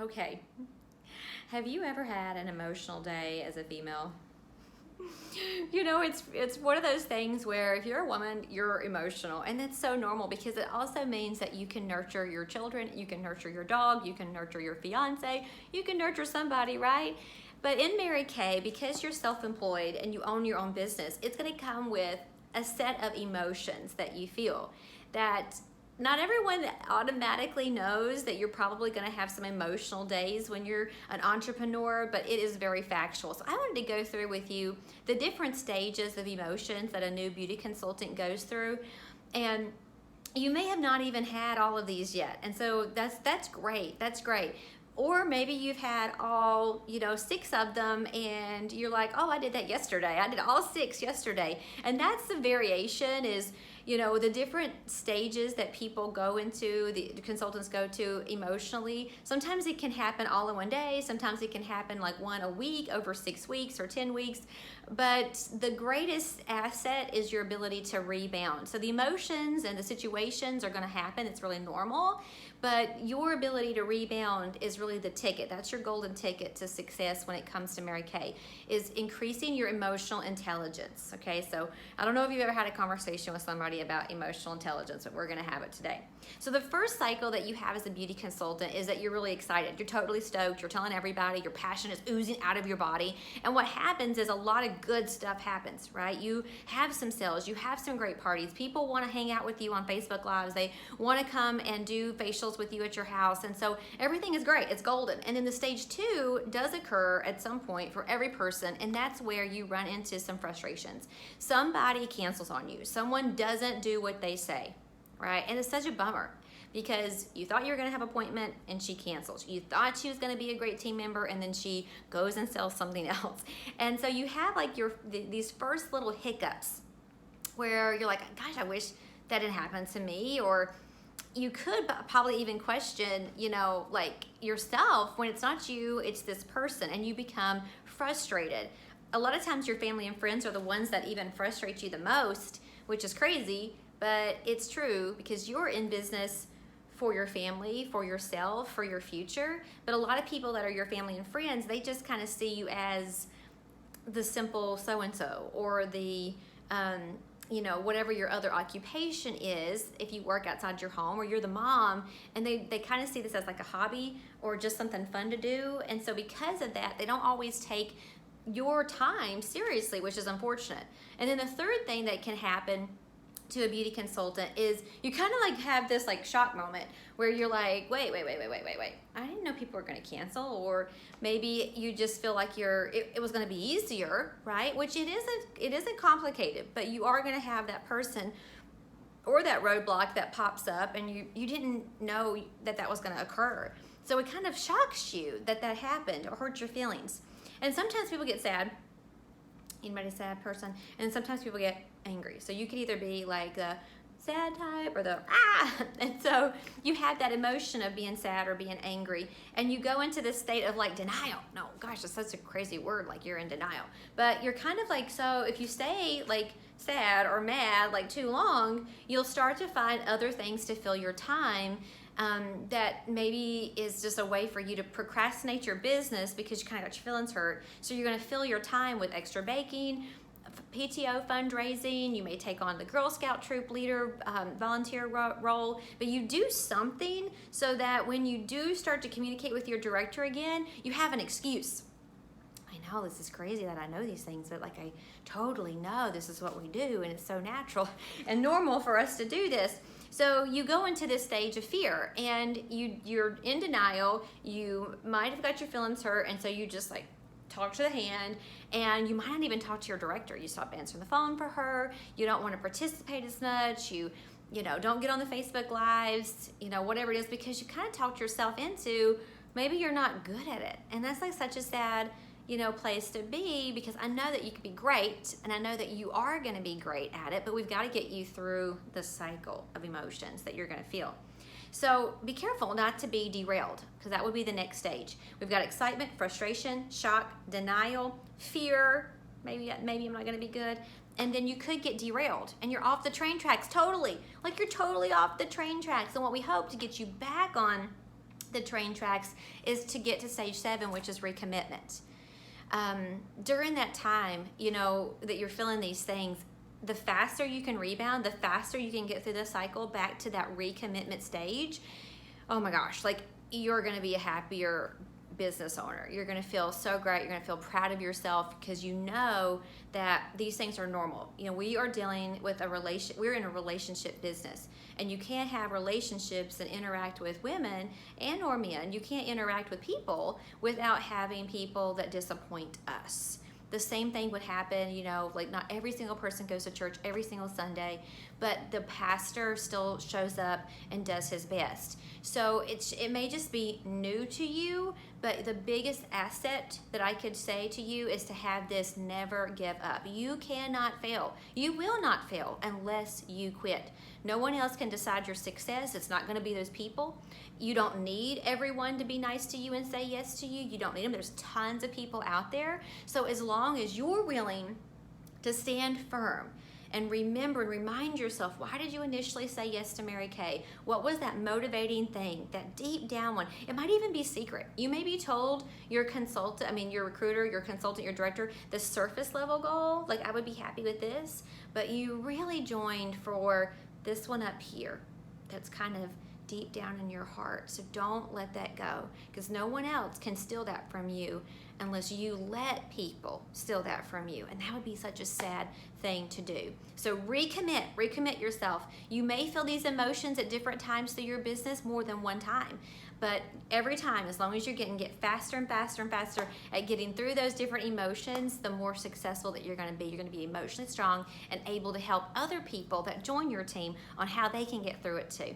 Okay. Have you ever had an emotional day as a female? It's one of those things where if you're a woman, you're emotional, and it's so normal because it also means that you can nurture your children, you can nurture your dog, you can nurture your fiance, you can nurture somebody, right? But in Mary Kay, because you're self-employed and you own your own business, it's going to come with a set of emotions that you feel that not everyone automatically knows that you're probably going to have some emotional days when you're an entrepreneur, but it is very factual. So I wanted to go through with you the different stages of emotions that a new beauty consultant goes through. And you may have not even had all of these yet. And so that's great. That's great. Or maybe you've had all, 6 of them and you're like, oh, I did that yesterday. I did all 6 yesterday. And that's the variation is, the different stages that people go into, the consultants go to emotionally. Sometimes it can happen all in one day. Sometimes it can happen like one a week over 6 weeks or 10 weeks. But the greatest asset is your ability to rebound. So the emotions and the situations are going to happen. It's really normal. But your ability to rebound is really the ticket. That's your golden ticket to success when it comes to Mary Kay, is increasing your emotional intelligence. Okay, so I don't know if you've ever had a conversation with somebody about emotional intelligence, but we're gonna have it today. So the first cycle that you have as a beauty consultant is that you're really excited. You're totally stoked. You're telling everybody. Your passion is oozing out of your body. And what happens is a lot of good stuff happens, right? You have some sales. You have some great parties. People want to hang out with you on Facebook Lives. They want to come and do facials with you at your house. And so everything is great. It's golden. And then the stage 2 does occur at some point for every person. And that's where you run into some frustrations. Somebody cancels on you. Someone doesn't do what they say, right? And it's such a bummer because you thought you were going to have an appointment and she cancels. You thought she was going to be a great team member and then she goes and sells something else. And so you have like these first little hiccups where you're like, gosh, I wish that had happened to me. Or you could probably even question, like yourself when it's not you, it's this person, and you become frustrated. A lot of times your family and friends are the ones that even frustrate you the most, which is crazy, but it's true because you're in business for your family, for yourself, for your future. But a lot of people that are your family and friends, they just kind of see you as the simple so-and-so or the, whatever your other occupation is, if you work outside your home or you're the mom, and they kind of see this as like a hobby or just something fun to do. And so because of that, they don't always take your time seriously, which is unfortunate. And then the third thing that can happen to a beauty consultant is you kind of like have this like shock moment where you're like, wait. I didn't know people were going to cancel. Or maybe you just feel like it was going to be easier, right? Which it isn't complicated, but you are going to have that person or that roadblock that pops up and you didn't know that was going to occur. So it kind of shocks you that happened or hurts your feelings. And sometimes people get sad. Anybody sad person? And sometimes people get angry. So you could either be like the sad type or the and so you have that emotion of being sad or being angry, and you go into this state of like denial. No, gosh, that's such a crazy word, like you're in denial. But you're kind of like, so if you stay like sad or mad like too long, you'll start to find other things to fill your time. That maybe is just a way for you to procrastinate your business because you kind of got your feelings hurt. So you're going to fill your time with extra baking, PTO fundraising. You may take on the Girl Scout troop leader volunteer role, but you do something so that when you do start to communicate with your director again, you have an excuse. I know this is crazy that I know these things, but like I totally know this is what we do, and it's so natural and normal for us to do this. So you go into this stage of fear, and you're in denial. You might have got your feelings hurt, and so you just like talk to the hand, and you might not even talk to your director. You stop answering the phone for her. You don't want to participate as much. You don't get on the Facebook Lives, whatever it is, because you kind of talked yourself into maybe you're not good at it. And that's like such a sad place to be, because I know that you could be great, and I know that you are going to be great at it, but we've got to get you through the cycle of emotions that you're going to feel. So be careful not to be derailed, because that would be the next stage. We've got excitement, frustration, shock, denial, fear, maybe I'm not going to be good, and then you could get derailed and you're off the train tracks totally. Like you're totally off the train tracks. And what we hope to get you back on the train tracks is to get to stage 7, which is recommitment. During that time, that you're feeling these things, the faster you can rebound, the faster you can get through the cycle back to that recommitment stage. Oh my gosh, like you're going to be a happier business owner. You're going to feel so great. You're going to feel proud of yourself because you know that these things are normal. We are dealing with we're in a relationship business, and you can't have relationships and interact with women and or men. You can't interact with people without having people that disappoint us. The same thing would happen, like not every single person goes to church every single Sunday, but the pastor still shows up and does his best. So it may just be new to you, but the biggest asset that I could say to you is to have this never give up. You cannot fail. You will not fail unless you quit. No one else can decide your success. It's not going to be those people. You don't need everyone to be nice to you and say yes to you. You don't need them. There's tons of people out there. So as long as you're willing to stand firm and remember and remind yourself, why did you initially say yes to Mary Kay? What was that motivating thing, that deep down one? It might even be secret. You may be told your your recruiter, your consultant, your director, the surface level goal, like I would be happy with this, but you really joined for this one up here that's kind of deep down in your heart. So don't let that go, because no one else can steal that from you unless you let people steal that from you, and that would be such a sad thing to do. So recommit yourself. You may feel these emotions at different times through your business more than one time, but every time, as long as you get faster and faster and faster at getting through those different emotions, the more successful that you're going to be. You're going to be emotionally strong and able to help other people that join your team on how they can get through it too.